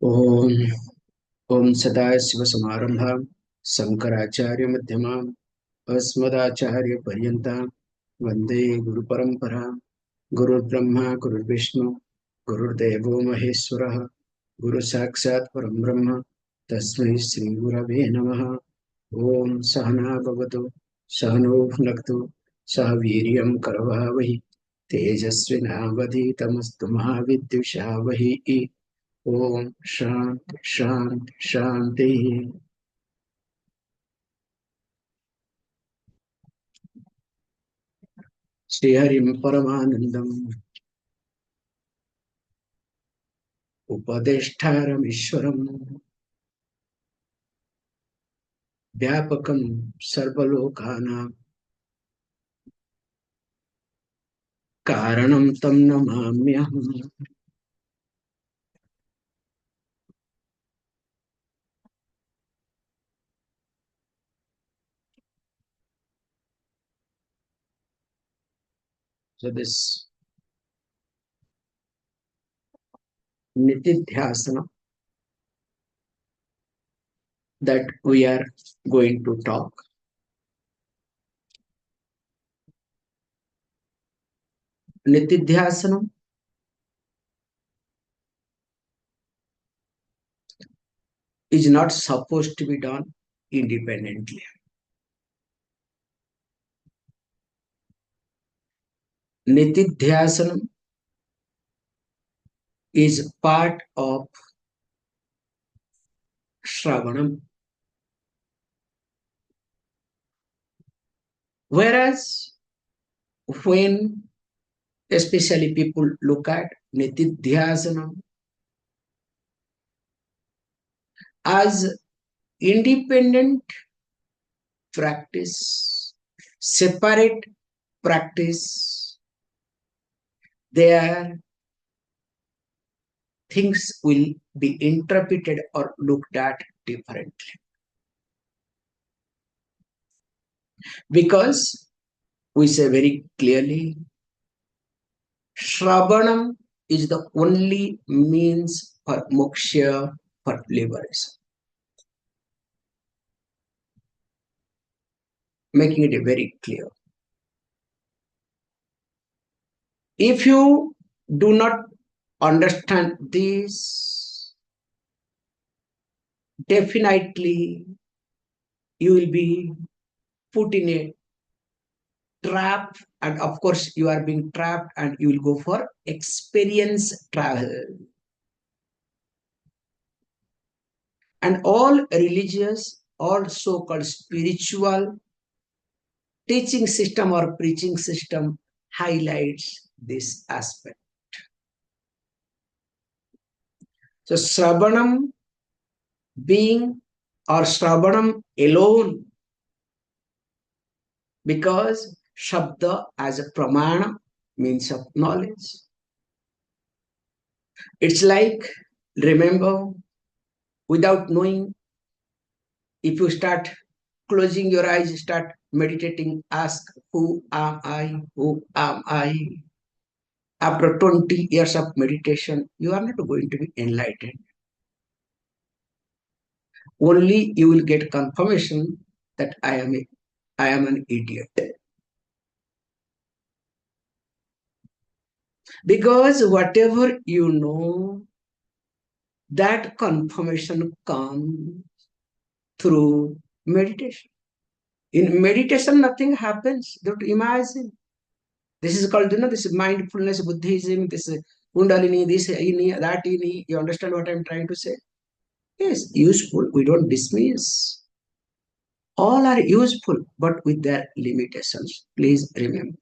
ओम ओम सदाशिवसमारंभां शंकराचार्यमध्यमाम् अस्मदाचार्यपर्यन्तां वन्दे गुरुपरम्परां। गुरुर्ब्रह्मा गुरुर्विष्णु गुरुर्देवो महेश्वरः गुरुसाक्षात् परं ब्रह्म तस्मै श्रीगुरवे नमः। ओम सहना भवतु सहनौ भुनक्तु सह वीर्यं करवावहै तेजस्विनावधीतमस्तु मा विद्विषावहै। ओम शांति शांति शांति। श्रीहरिं परमानंदम उपदेष्टारमीश्वरं व्यापकं सर्वलोकानां कारणं तं नमाम्यहम्। So this nitidhyasana that we are going to talk. Nitidhyasana is not supposed to be done independently. Nitidhyasana is part of Shravanam. Whereas when especially people look at Nitidhyasana as independent practice, separate practice, their things will be interpreted or looked at differently. Because we say very clearly, Shravanam is the only means for moksha, for liberation. Making it very clear. If you do not understand this, definitely you will be put in a trap, and of course you are being trapped and you will go for experience travel. And all religious, all so-called spiritual teaching system or preaching system highlights this aspect. So Shravanam being or Shravanam alone, because Shabda as a pramana means of knowledge. It's like, remember, without knowing, if you start closing your eyes, start meditating, ask, who am I? Who am I? After 20 years of meditation, you are not going to be enlightened. Only you will get confirmation that I am an idiot. Because whatever you know, that confirmation comes through meditation. In meditation, nothing happens. Don't imagine. This is called, this is mindfulness, Buddhism, this is Kundalini, this, ini, that, ini. You understand what I'm trying to say? Yes, useful. We don't dismiss. All are useful, but with their limitations. Please remember.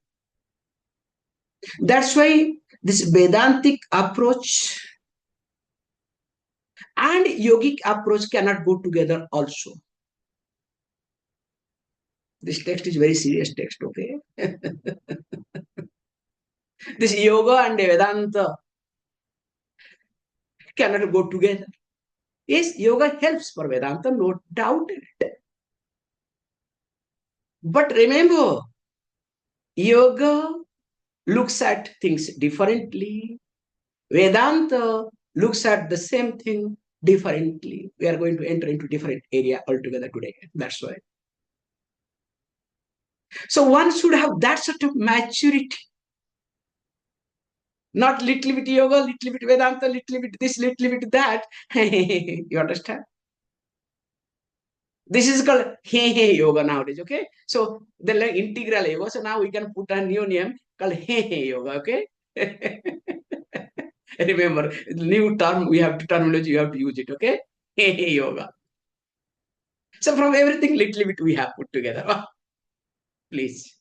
That's why this Vedantic approach and yogic approach cannot go together also. This text is very serious text, okay? This yoga and Vedanta cannot go together. Yes, yoga helps for Vedanta, no doubt in it. But remember, yoga looks at things differently. Vedanta looks at the same thing differently. We are going to enter into different area altogether today. That's why. So one should have that sort of maturity. Not little bit yoga, little bit Vedanta, little bit this, little bit that. You understand? This is called hey yoga nowadays, okay? So the integral yoga. So now we can put a new name called hey yoga, okay? Remember, new term, we have to terminology, you have to use it, okay? Hey yoga. So from everything, little bit we have put together. Oh, please.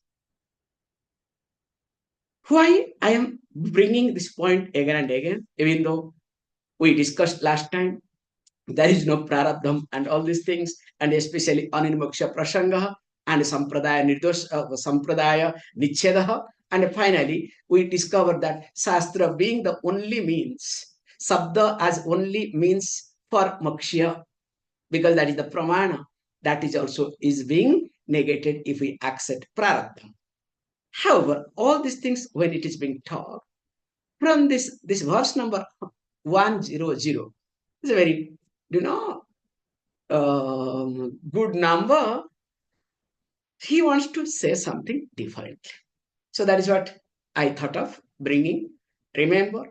Why I am bringing this point again and again, even though we discussed last time, there is no prarabdham and all these things, and especially animaksha prasanga and sampradaya nichedaha. And finally, we discovered that Shastra being the only means, Sabda as only means for moksha, because that is the pramana, that is also is being negated if we accept prarabdham. However, all these things, when it is being taught, from this verse number 100, it's a very, you know, good number. He wants to say something different. So that is what I thought of bringing. Remember,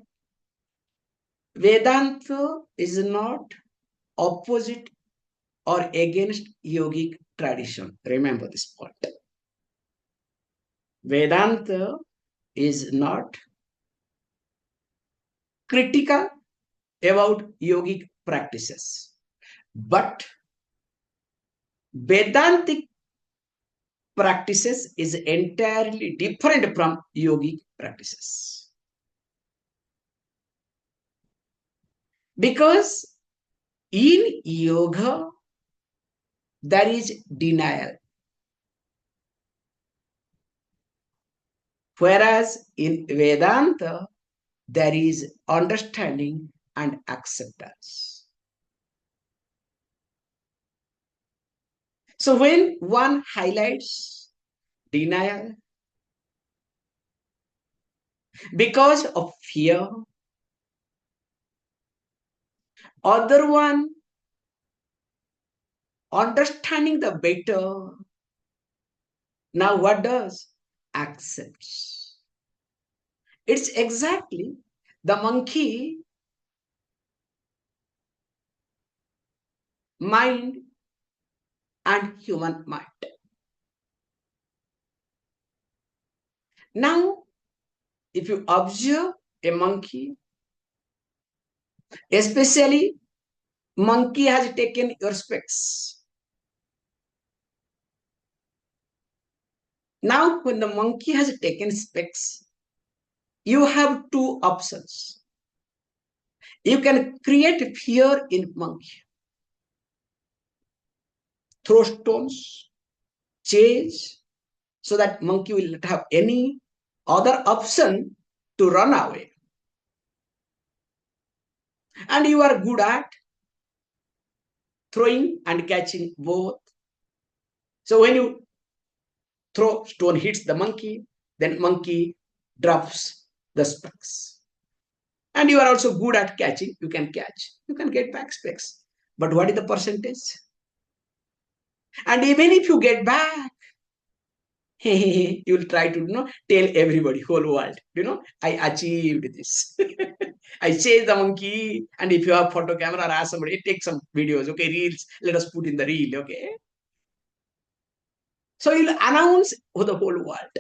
Vedanta is not opposite or against yogic tradition. Remember this point. Vedanta is not critical about yogic practices, but Vedantic practices is entirely different from yogic practices. Because in yoga, there is denial. Whereas in Vedanta, there is understanding and acceptance. So when one highlights denial because of fear, other one understanding the better, now what does? Accepts. It's exactly the monkey mind and human mind. Now, if you observe a monkey, especially monkey has taken your specs. Now, when the monkey has taken specs, you have two options. You can create fear in monkey. Throw stones, chase, so that monkey will not have any other option to run away. And you are good at throwing and catching both. So when you throw, stone hits the monkey, then monkey drops the specs. And you are also good at catching, you can catch, you can get back specs. But what is the percentage? And even if you get back, you will try to tell everybody, whole world, I achieved this. I chased the monkey. And if you have photo camera or ask somebody, take some videos, okay, reels, let us put in the reel, okay. So you'll announce for the whole world.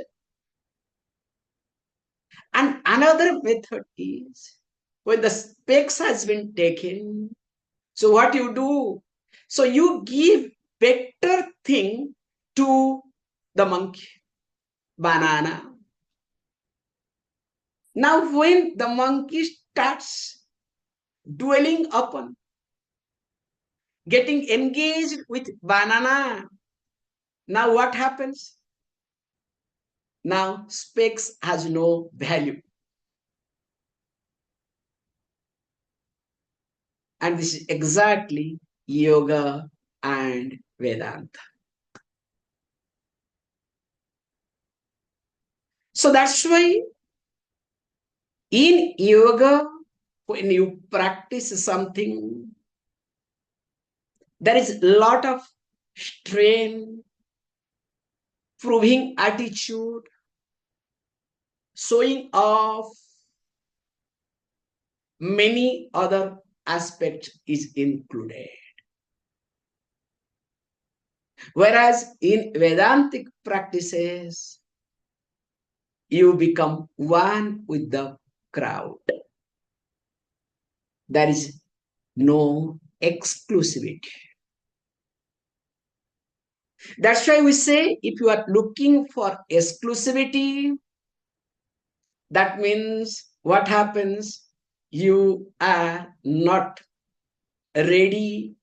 And another method is when the specs has been taken. So what you do? So you give better thing to the monkey, banana. Now when the monkey starts dwelling upon, getting engaged with banana, now what happens? Now specs has no value. And this is exactly yoga and Vedanta. So that's why in yoga, when you practice something, There is a lot of strain, proving attitude, showing off, many other aspects is included. Whereas in Vedantic practices, you become one with the crowd. There is no exclusivity. That's why we say if you are looking for exclusivity, that means what happens? You are not ready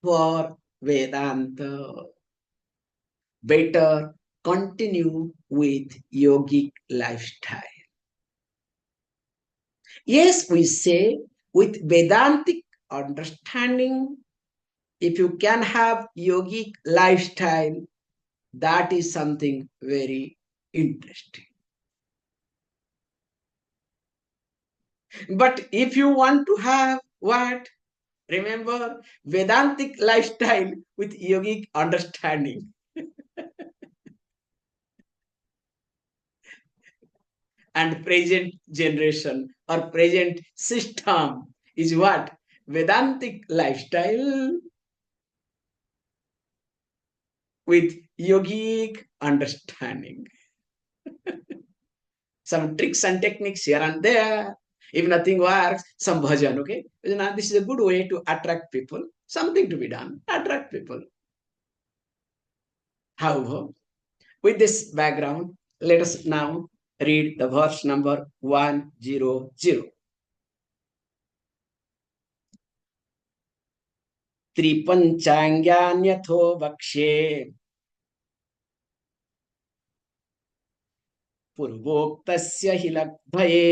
for Vedanta. Better continue with yogic lifestyle. Yes, we say with Vedantic understanding, if you can have yogic lifestyle, that is something very interesting. But if you want to have what? Remember, Vedantic lifestyle with yogic understanding. And present generation or present system is what? Vedantic lifestyle with yogic understanding. Some tricks and techniques here and there. If nothing works, some bhajan, okay? Now, this is a good way to attract people. Something to be done, attract people. However, with this background, let us now read the verse number 100. त्रिपञ्चाङ्गान्यथो वक्ष्ये पूर्वोक्तस्य हि लब्धये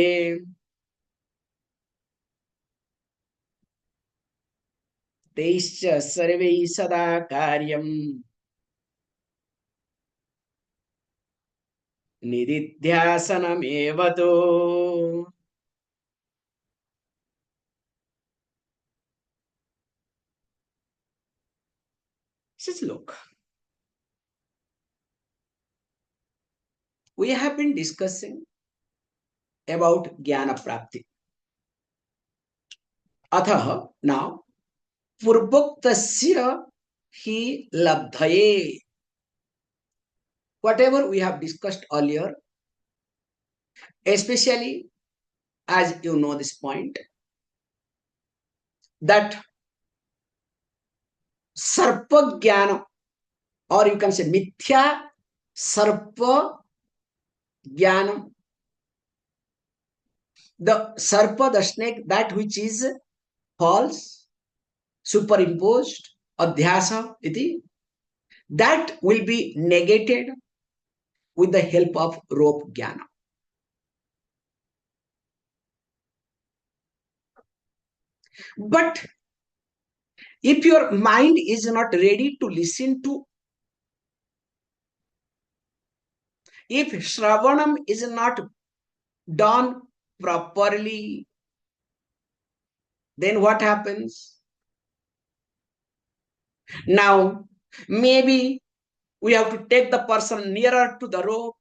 तैश्च सर्वैः सदा कार्यम् निदिध्यासनमेव तो. Says, look, we have been discussing about Jnana Prapti. Atha, now, Purvoktasya hi labdhaye. Whatever we have discussed earlier, especially as you know this point, that Sarpa Jnana, or you can say Mithya Sarpa Jnana. The Sarpa, the snake, that which is false, superimposed, adhyasa, iti, that will be negated with the help of rope jnana. But if your mind is not ready to listen to, if Shravanam is not done properly, then what happens? Now, maybe we have to take the person nearer to the rope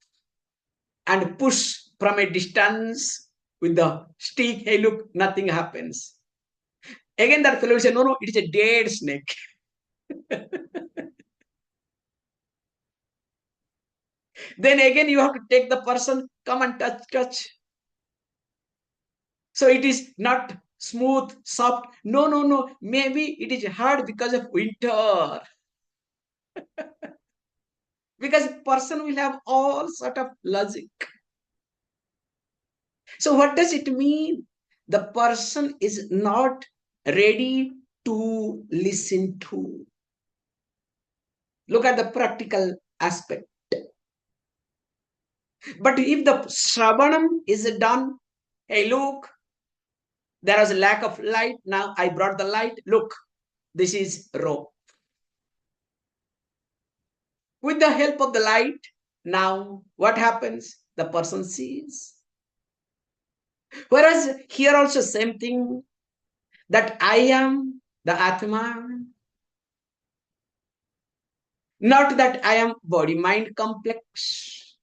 and push from a distance with the stick. Hey, look, nothing happens. Again, that fellow will say, no, no, it is a dead snake. Then again, you have to take the person, come and touch. So it is not smooth, soft. No, no, no. Maybe it is hard because of winter. Because person will have all sort of logic. So what does it mean? The person is not ready to listen to. Look at the practical aspect. But if the Shravanam is done, hey, look, there was a lack of light. Now I brought the light. Look, this is rope. With the help of the light, now what happens? The person sees. Whereas here also same thing, that I am the Atma. Not that I am body-mind complex.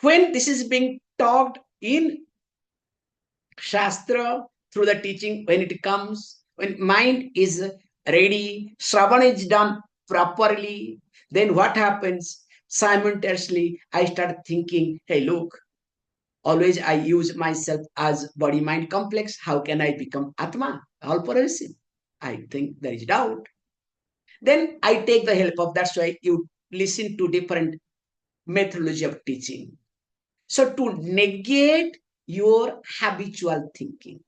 When this is being taught in Shastra, through the teaching, when it comes, when mind is ready, Shravan is done properly, then what happens? Simultaneously, I start thinking, hey, look, always I use myself as body-mind complex. How can I become Atma, all-pervasive? I think there is doubt. Then I take the help of, that's why you listen to different methodology of teaching. So to negate your habitual thinking,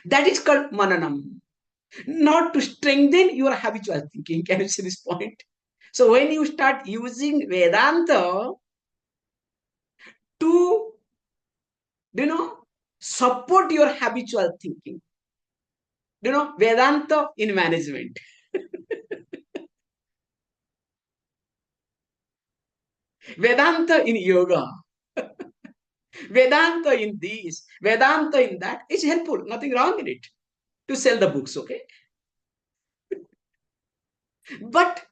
that is called mananam. Not to strengthen your habitual thinking. Can you see this point? So when you start using Vedanta to, support your habitual thinking, Vedanta in management, Vedanta in yoga, Vedanta in this, Vedanta in that, is helpful. Nothing wrong in it to sell the books, okay? But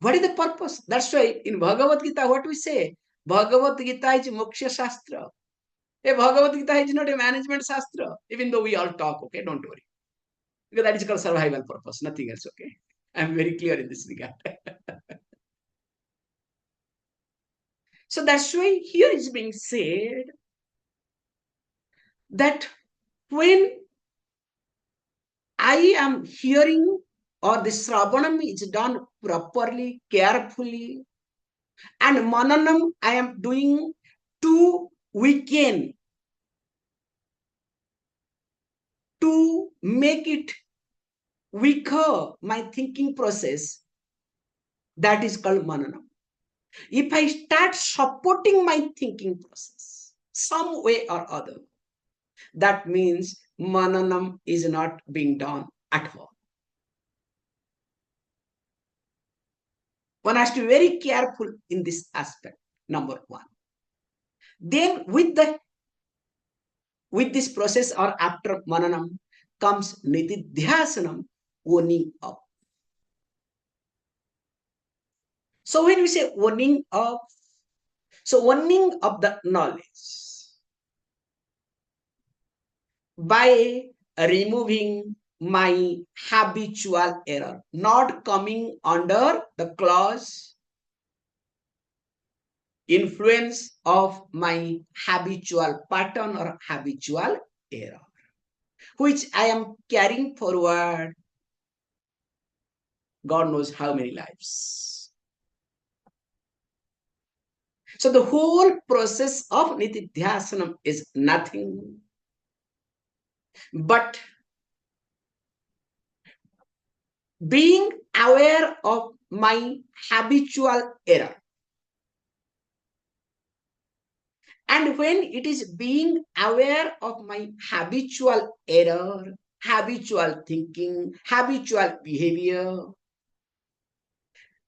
what is the purpose? That's why in Bhagavad Gita, what we say? Bhagavad Gita is Moksha Shastra. A Bhagavad Gita is not a management Shastra, even though we all talk, okay? Don't worry. Because that is called survival purpose, nothing else, okay? I'm very clear in this regard. So that's why here is being said that when I am hearing or the Sravanam is done properly, carefully, and Mananam I am doing to weaken, to make it weaker, my thinking process, that is called Mananam. If I start supporting my thinking process some way or other, that means Mananam is not being done at all. One has to be very careful in this aspect, number one. Then with this process or after Mananam comes Nitidhyasanam, owning up. So when we say owning up, so owning up the knowledge by removing my habitual error, not coming under the clause, influence of my habitual pattern or habitual error, which I am carrying forward God knows how many lives. So the whole process of Nitidhyasanam is nothing but being aware of my habitual error. And when it is being aware of my habitual error, habitual thinking, habitual behavior,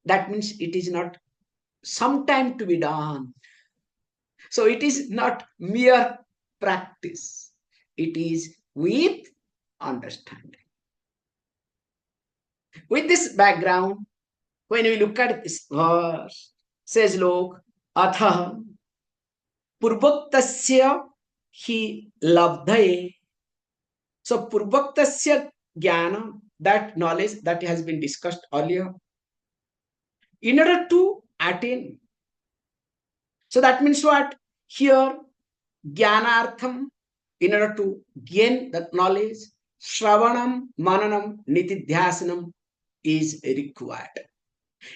that means it is not sometime to be done. So it is not mere practice. It is with understanding. With this background, when we look at this verse, says Lok, Atha Purvaktasya hi labdhaye. So Purvaktasya jnana, that knowledge that has been discussed earlier, in order to attain. So that means what? Here, jnanartham, in order to gain that knowledge, Shravanam, Mananam, Nitidhyasanam is required.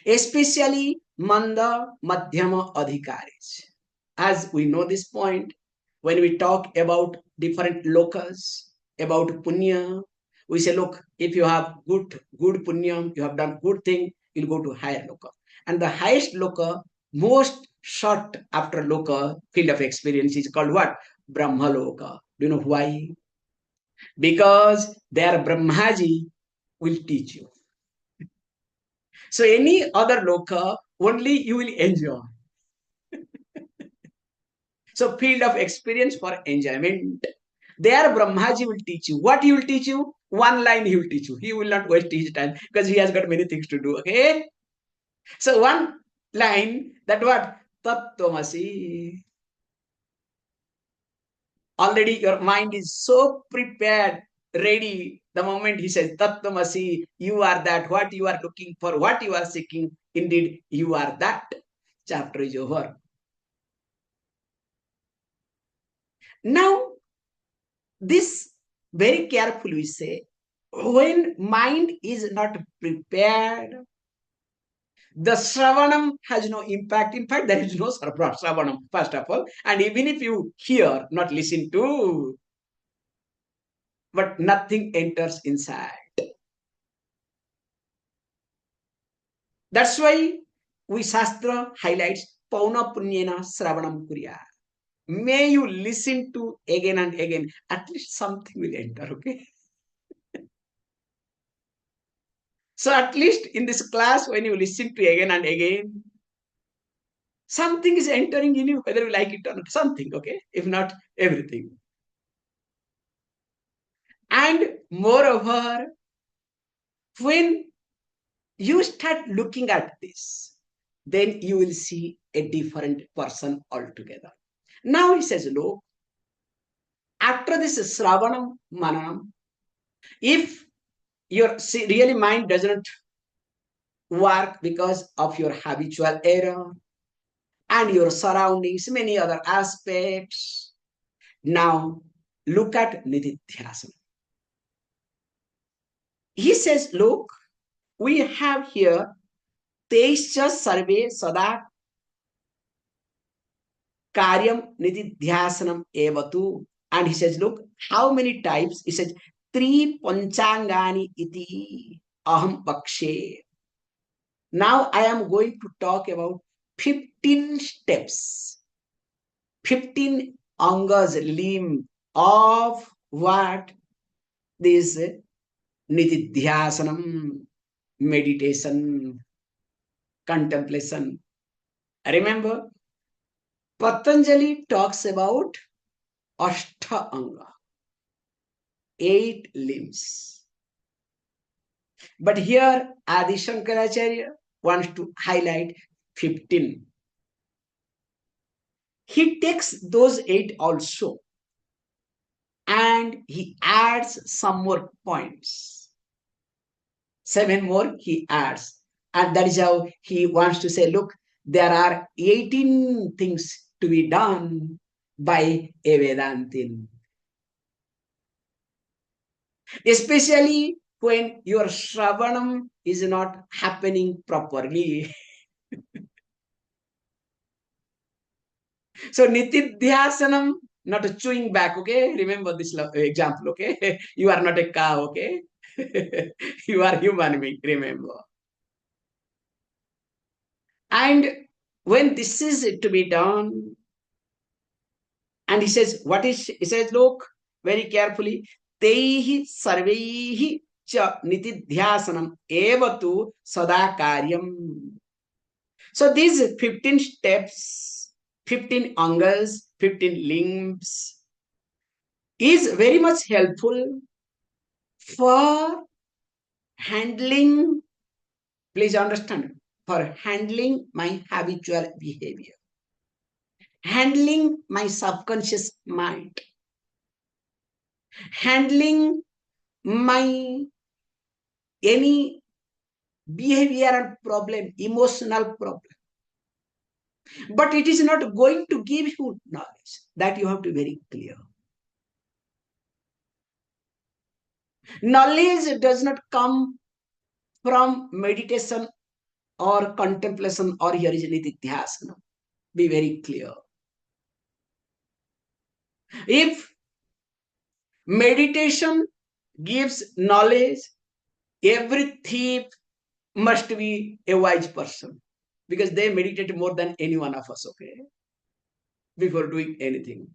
Especially Manda, Madhyama, Adhikaris. As we know this point, when we talk about different lokas, about punya, we say, look, if you have good punya, you have done good thing, you'll go to higher loka. And the highest loka, most short after loka, field of experience is called what? Brahma loka. Do you know why? Because their Brahmaji will teach you. So any other loka, only you will enjoy. So field of experience for enjoyment. There Brahmaji will teach you. What he will teach you? One line he will teach you. He will not waste his time because he has got many things to do. Okay. So one line, that what? Tattvamasi. Already your mind is so prepared, ready. The moment he says Tattvamasi, you are that, what you are looking for, what you are seeking, indeed you are that. Chapter is over. Now, this very carefully we say, when mind is not prepared, the Shravanam has no impact. In fact, there is no Shravanam, first of all. And even if you hear, not listen to, but nothing enters inside. That's why we Shastra highlights Pauna Punyena Sravanam Kurya. May you listen to again and again, at least something will enter, okay? So at least in this class, when you listen to again and again, something is entering in you, whether you like it or not, something, okay? If not, everything. And moreover, when you start looking at this, then you will see a different person altogether. Now he says, look, after this Sravanam Mananam, if your really mind doesn't work because of your habitual error and your surroundings, many other aspects, now look at Nididhyasana. He says, look, we have here Teischa Sarve Sada Karyam Nididhyasanam Evatu. And he says, look, how many types? He says, Tri Panchangani iti aham pakshe. Now I am going to talk about 15 steps, 15 angas, limb of what? This Nididhyasanam, meditation, contemplation. Remember, Patanjali talks about Ashta Anga, 8 limbs. But here Adi Shankaracharya wants to highlight 15. He takes those 8 also and he adds some more points. 7 more he adds. And that is how he wants to say, look, there are 18 things to be done by a Vedantin. Especially when your Shravanam is not happening properly. So Nitidhyasanam, not a chewing back, okay? Remember this example, okay? You are not a cow, okay? You are human being, remember. And when this is to be done, and he says, what is, he says, look, very carefully, Teihi sarveihi cha nitidhyasanam evatu sada karyam. So these 15 steps, 15 angles, 15 limbs is very much helpful for handling, please understand, for handling my habitual behavior, handling my subconscious mind, handling my any behavioral problem, emotional problem. But it is not going to give you knowledge. That you have to be very clear. Knowledge does not come from meditation or contemplation or here is nitidhyasana. Be very clear. If meditation gives knowledge, every thief must be a wise person because they meditate more than any one of us, okay? Before doing anything.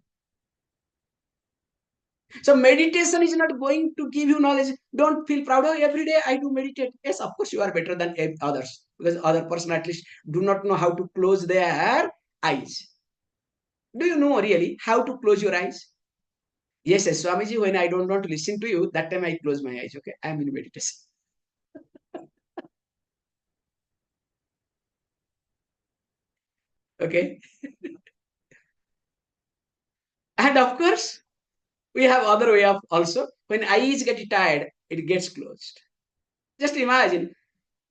So meditation is not going to give you knowledge. Don't feel proud. Oh, every day I do meditate. Yes, of course you are better than others because other person at least do not know how to close their eyes. Do you know really how to close your eyes? Yes, yes, Swamiji, when I don't want to listen to you, that time I close my eyes, okay? I am in meditation. Okay? And of course, we have other way of also. When eyes get tired, it gets closed. Just imagine,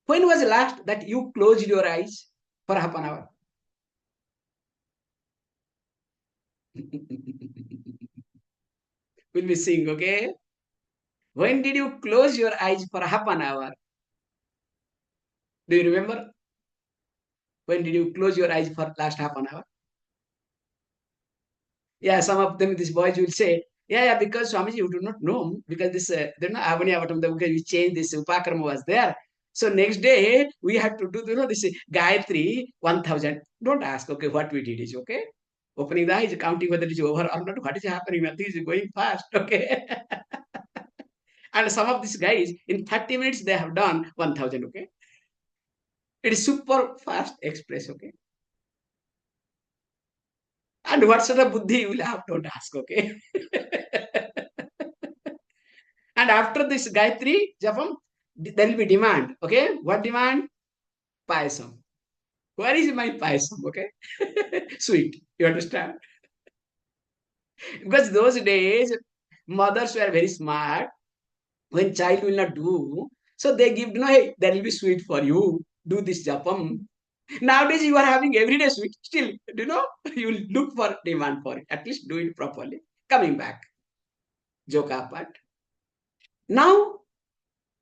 when was the last that you closed your eyes for half an hour? We'll be seeing, okay? When did you close your eyes for half an hour? Do you remember? When did you close your eyes for last half an hour? Yeah, some of them, these boys will say, because Swamiji, you do not know, because this, there no Avani Avatam, because we changed this Upakarma was there. So next day, we had to do, this Gayatri 1000. Don't ask, okay, what we did is, okay? Opening the eyes, counting whether it is over or not, what is happening, nothing is going fast, okay? And some of these guys, in 30 minutes, they have done 1000, okay? It is super fast express, okay? And what sort of buddhi you will have, don't ask, okay? And after this Gayatri Japam, there will be demand. Okay, what demand? Payasam. Where is my payasam? Okay, sweet. You understand? Because those days, mothers were very smart. When child will not do, so they give, no, hey, there will be sweet for you. Do this Japam. Nowadays, you are having everyday sweet. Still, you will look for demand for it. At least do it properly. Coming back, joke apart. Now,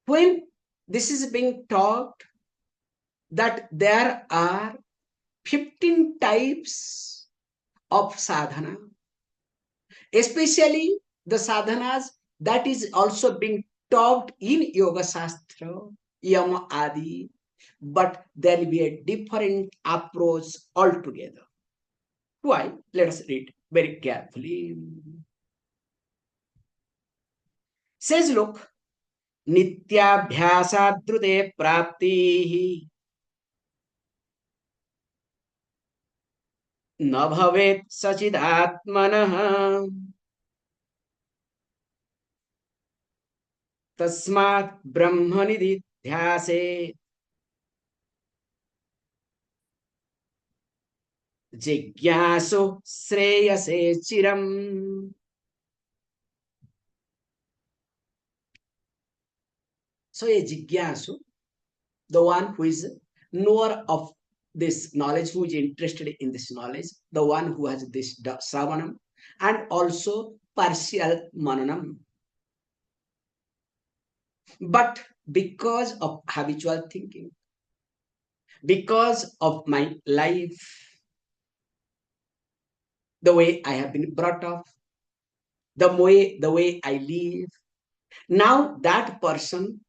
when this is being taught, that there are 15 types of sadhana, especially the sadhanas that is also being taught in Yoga Shastra, Yama Adi, but there will be a different approach altogether. Why? Let us read very carefully. Says, look, Nityabhyasadrute prapti न भवेत् सचिदात्मनः तस्मात् ब्रह्मनिधिध्यासे जिज्ञासु श्रेयसे चिरम्. So a jigyasu, the one who is knower of this knowledge, who is interested in this knowledge, the one who has this savanam, and also partial mananam. But because of habitual thinking, because of my life, the way I have been brought up, the way I live, now that person,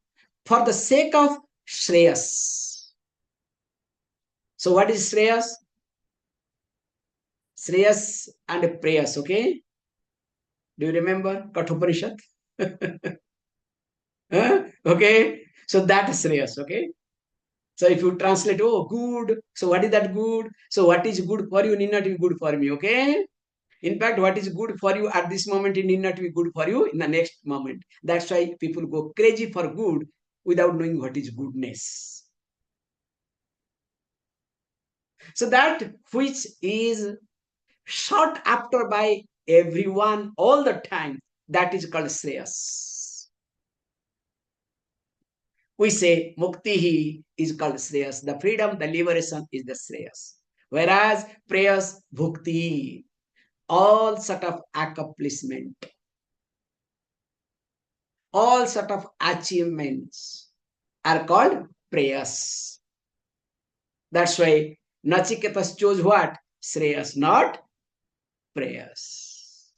for the sake of Shreyas. So what is Shreyas? Shreyas and Preyas, okay? Do you remember Kathopanishad? Huh? Okay? So that is Shreyas, okay? So if you translate, oh, good. So what is that good? So what is good for you need not be good for me, okay? In fact, what is good for you at this moment, it need not be good for you in the next moment. That's why people go crazy for good without knowing what is goodness. So that which is sought after by everyone all the time, that is called Shreyas. We say Mukti is called Shreyas. The freedom, the liberation is the Shreyas. Whereas Prayas, Bhukti, all sort of accomplishment, all sort of achievements are called prayers. That's why Nachiketas chose what? Shreyas, not prayers.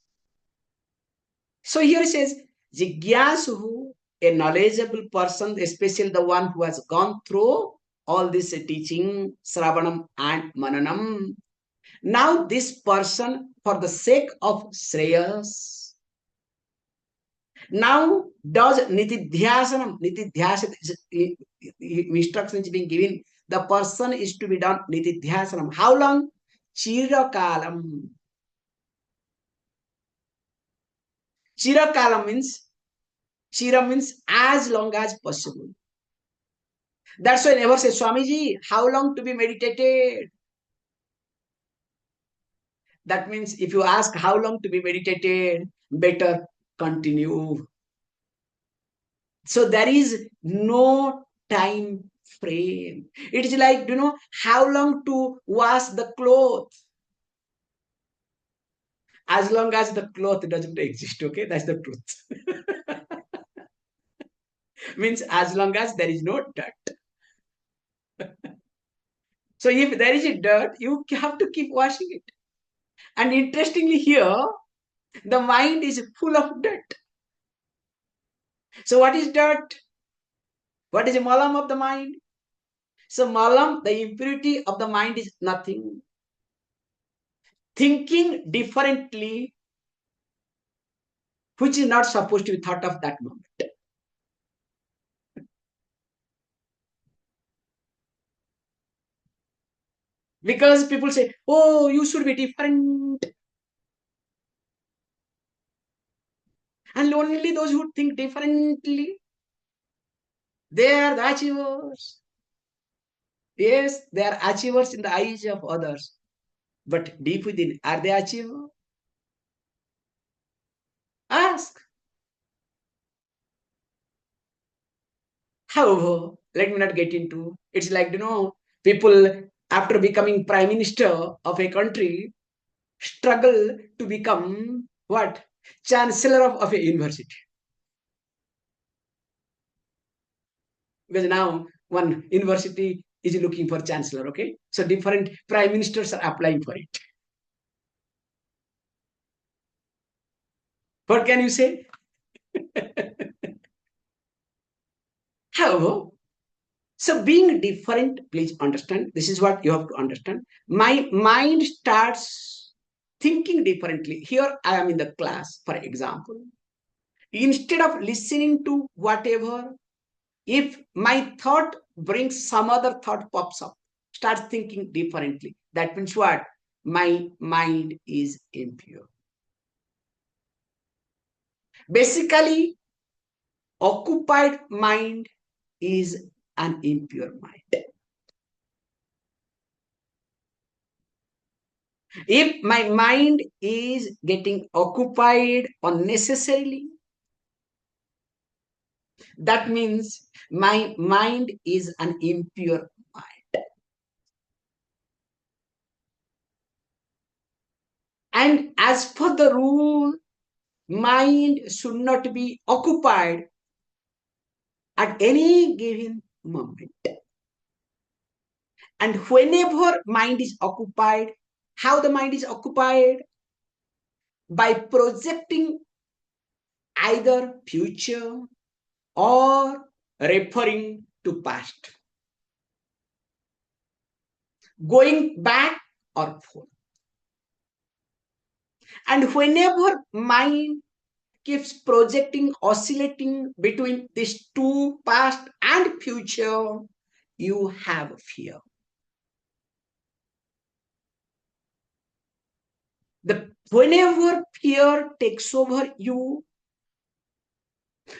So here it says, Jigyasu, a knowledgeable person, especially the one who has gone through all this teaching, Sravanam and Mananam. Now this person, for the sake of Shreyas, now does Nitidhyasanam. Nitidhyasanam instruction is being given. The person is to be done Nitidhyasanam. How long? Chirakalam. Chira means as long as possible. That's why I never say, Swamiji, how long to be meditated? That means if you ask how long to be meditated, better continue. So there is no time frame. It is like, how long to wash the clothes. As long as the cloth doesn't exist, okay? That's the truth. Means as long as there is no dirt. So if there is a dirt, you have to keep washing it. And interestingly here, the mind is full of dirt. So what is dirt? What is the malam of the mind? So malam, the impurity of the mind is nothing. Thinking differently, which is not supposed to be thought of that moment. Because people say, oh, you should be different. And only those who think differently, they are the achievers. Yes, they are achievers in the eyes of others. But deep within, are they achievers? Ask. However, let me not get into, it's like, people after becoming prime minister of a country struggle to become what? Chancellor of a university. Because now one university is looking for chancellor, okay? So different prime ministers are applying for it. What can you say? However, so being different, please understand, this is what you have to understand. My mind starts thinking differently. Here I am in the class, for example. Instead of listening to whatever, if my thought brings some other thought pops up, start thinking differently. That means what? My mind is impure. Basically, occupied mind is an impure mind. If my mind is getting occupied unnecessarily, that means my mind is an impure mind. And as per the rule, mind should not be occupied at any given moment. And whenever mind is occupied, how the mind is occupied? By projecting either future or referring to past, going back or forth. And whenever mind keeps projecting, oscillating between these two, past and future, you have fear. Whenever fear takes over you,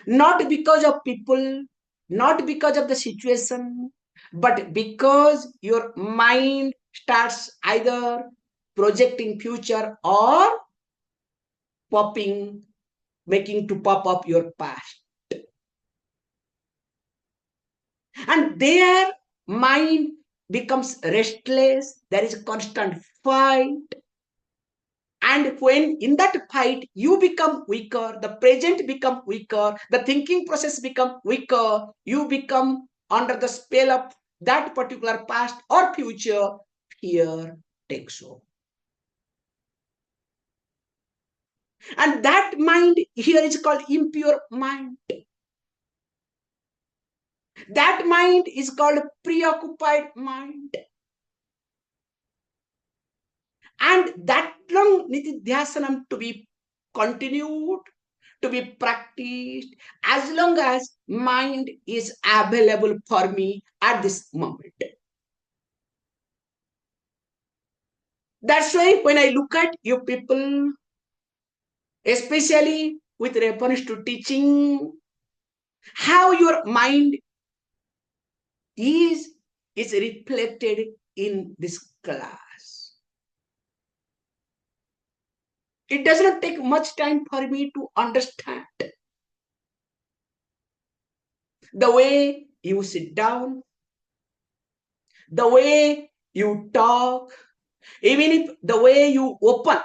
not because of people, not because of the situation, but because your mind starts either projecting future or making to pop up your past. And their mind becomes restless, there is a constant fight. And when in that fight you become weaker, the present become weaker, the thinking process become weaker, you become under the spell of that particular past or future, fear takes over. And that mind here is called impure mind. That mind is called preoccupied mind. And that long nididhyasanam to be continued, to be practiced, as long as mind is available for me at this moment. That's why when I look at you people, especially with reference to teaching, how your mind is reflected in this class. It does not take much time for me to understand the way you sit down, the way you talk, even if the way you open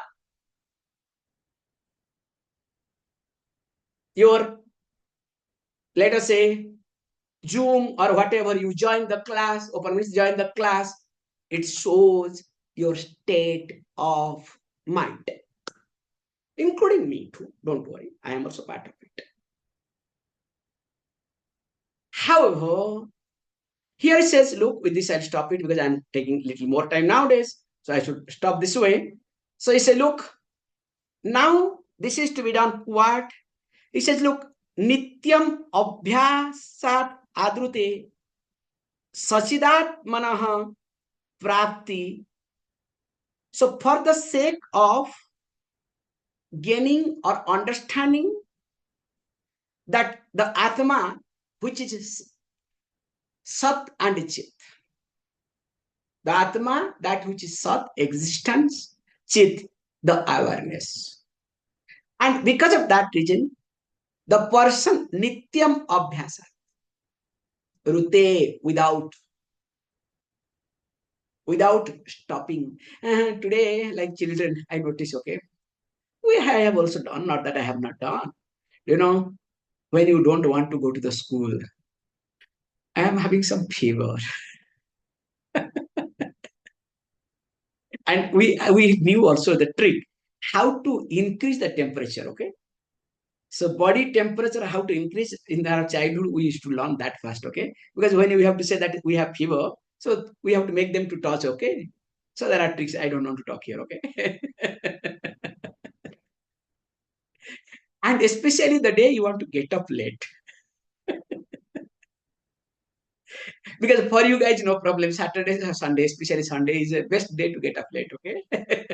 your, let us say, Zoom or whatever, you join the class, open means join the class, it shows your state of mind, including me too. Don't worry, I am also part of it. However, here it says, look, with this I'll stop it because I'm taking a little more time nowadays. So I should stop this way. So he said, look, now this is to be done what? He says, look, nityam abhyasat adrute sachidat manaha prapti. So for the sake of gaining or understanding that the Atma, which is Sat and Chit, the Atma, that which is Sat, existence, Chit, the awareness. And because of that reason, the person Nityam Abhyasa, Rute, without stopping. Today, like children, I notice, okay, we have also done, not that I have not done. You know, when you don't want to go to the school, I am having some fever. And we knew also the trick, how to increase the temperature, okay? So body temperature, how to increase in our childhood, we used to learn that first, okay? Because when we have to say that we have fever, so we have to make them to touch, okay? So there are tricks. I don't want to talk here, okay? And especially the day you want to get up late. Because for you guys, no problem. Saturday or Sunday, especially Sunday, is the best day to get up late, okay?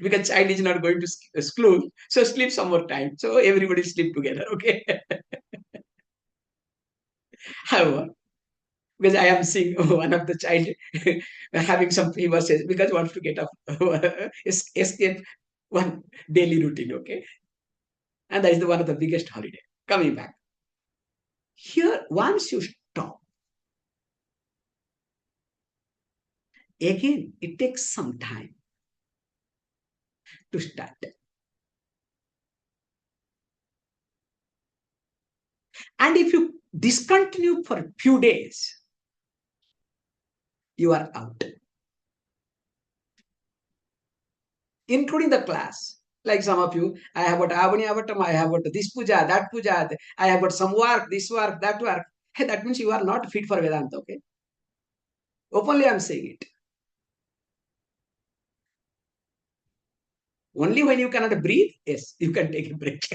Because child is not going to school, so sleep some more time. So everybody sleep together, okay? However, because I am seeing one of the child having some fever says because wants to get up, escape one daily routine, okay? And that is the one of the biggest holiday. Coming back. Here, once you stop, again, it takes some time to start. And if you discontinue for a few days, you are out, including the class. Like some of you, I have got Avani Avatam, I have got this puja, that puja, I have got some work, this work, that work. Hey, that means you are not fit for Vedanta, okay? Openly, I'm saying it. Only when you cannot breathe, yes, you can take a break.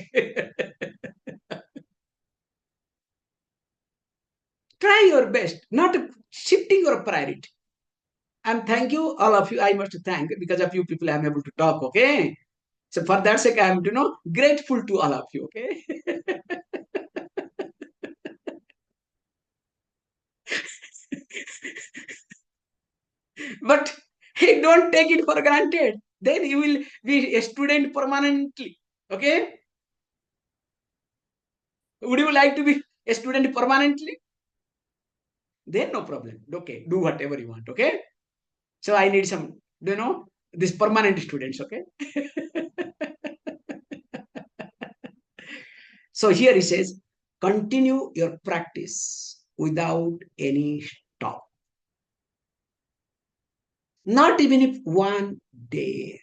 Try your best, not shifting your priority. And thank you, all of you. I must thank because of you people I'm able to talk, okay? So for that sake, I'm grateful to all of you, okay? But hey, don't take it for granted. Then you will be a student permanently, okay? Would you like to be a student permanently? Then no problem. Okay, do whatever you want, okay? So I need some, this permanent students, okay? So here he says, continue your practice without any stop. Not even if one day.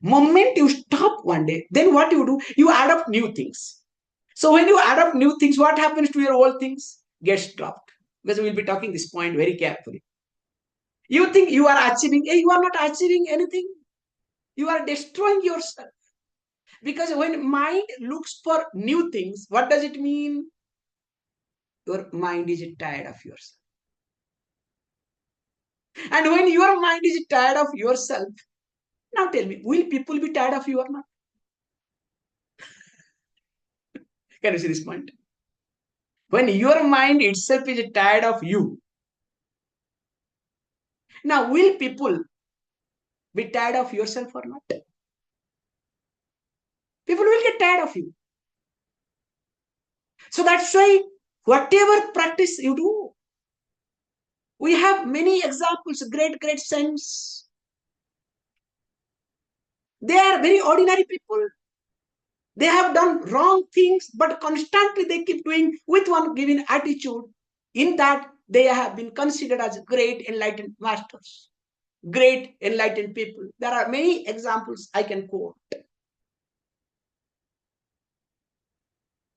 Moment you stop one day, then what you do? You add up new things. So when you add up new things, what happens to your old things? Gets dropped. Because we'll be talking this point very carefully. You think you are achieving, you are not achieving anything. You are destroying yourself. Because when mind looks for new things, what does it mean? Your mind is tired of yourself. And when your mind is tired of yourself, now tell me, will people be tired of you or not? Can you see this point? When your mind itself is tired of you, now will people be tired of yourself or not? People will get tired of you. So that's why whatever practice you do, we have many examples, great saints. They are very ordinary people. They have done wrong things, but constantly they keep doing with one given attitude. In that, they have been considered as great enlightened masters, great enlightened people. There are many examples I can quote.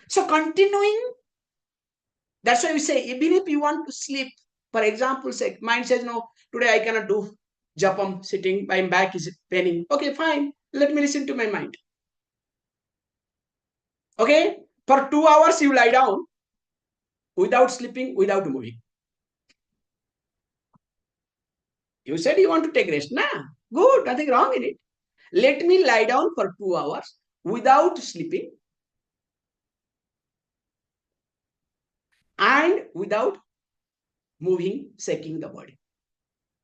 So continuing, that's why we say, even if you want to sleep, for example, say, mind says, no, today I cannot do japam sitting, my back is paining. Okay, fine. Let me listen to my mind. Okay, for 2 hours you lie down without sleeping, without moving. You said you want to take rest. Nah, good, nothing wrong in it. Let me lie down for 2 hours without sleeping and without moving, shaking the body.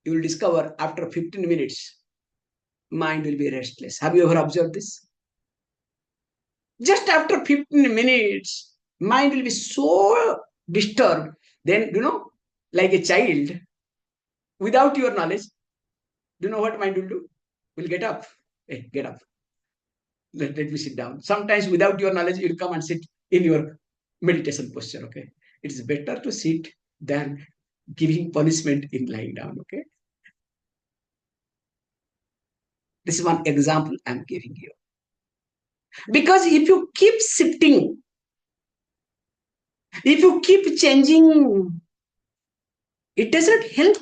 You will discover after 15 minutes, mind will be restless. Have you ever observed this? Just after 15 minutes, mind will be so disturbed. Then, like a child, without your knowledge, do you know what mind will do? Will get up. Hey, get up. Let me sit down. Sometimes without your knowledge, you'll come and sit in your meditation posture. Okay. It's better to sit than giving punishment in lying down. Okay. This is one example I'm giving you. Because if you keep shifting, if you keep changing, it doesn't help.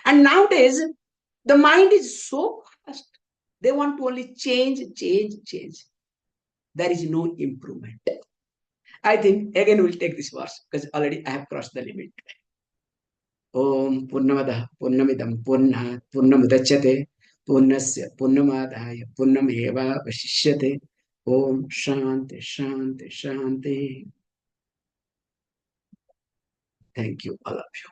And nowadays, the mind is so fast. They want to only change. There is no improvement. I think again we'll take this verse because already I have crossed the limit. Om Purnamada Purnamidam Purna Purnamudachate Purnasya Purnamadaya Purnameva Vashishyate. Om Shanti. Thank you, all of you.